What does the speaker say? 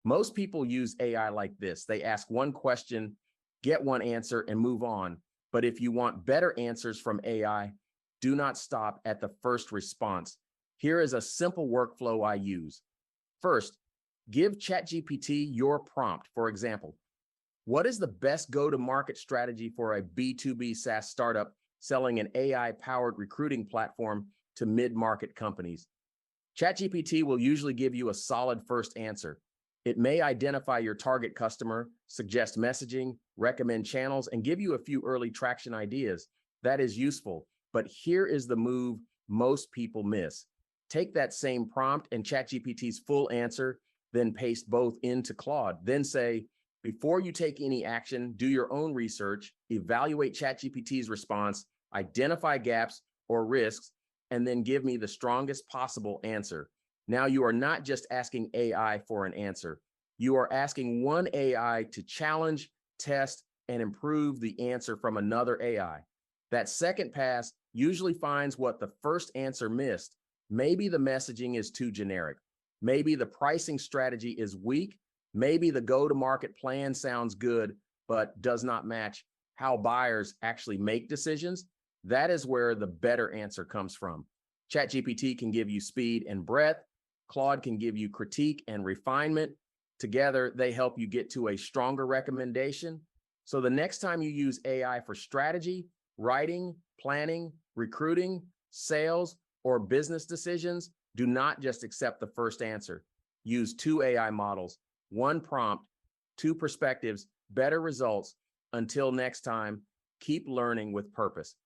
Most people use AI like this. They ask one question, get one answer, and move on. But if you want better answers from AI, do not stop at the first response. Here is a simple workflow I use. First, give ChatGPT your prompt. For example, what is the best go-to-market strategy for a B2B SaaS startup selling an AI-powered recruiting platform to mid-market companies? ChatGPT will usually give you a solid first answer. It may identify your target customer, suggest messaging, recommend channels, and give you a few early traction ideas. That is useful, but here is the move most people miss. Take that same prompt and ChatGPT's full answer, then paste both into Claude. Then say, before you take any action, do your own research, evaluate ChatGPT's response, identify gaps or risks, and then give me the strongest possible answer. Now you are not just asking AI for an answer. You are asking one AI to challenge, test, and improve the answer from another AI. That second pass usually finds what the first answer missed. Maybe the messaging is too generic. Maybe the pricing strategy is weak. Maybe the go-to-market plan sounds good, but does not match how buyers actually make decisions. That is where the better answer comes from. ChatGPT can give you speed and breadth. Claude can give you critique and refinement. Together, they help you get to a stronger recommendation. So the next time you use AI for strategy, writing, planning, recruiting, sales, or business decisions, do not just accept the first answer. Use two AI models, one prompt, two perspectives, better results. Until next time, keep learning with purpose.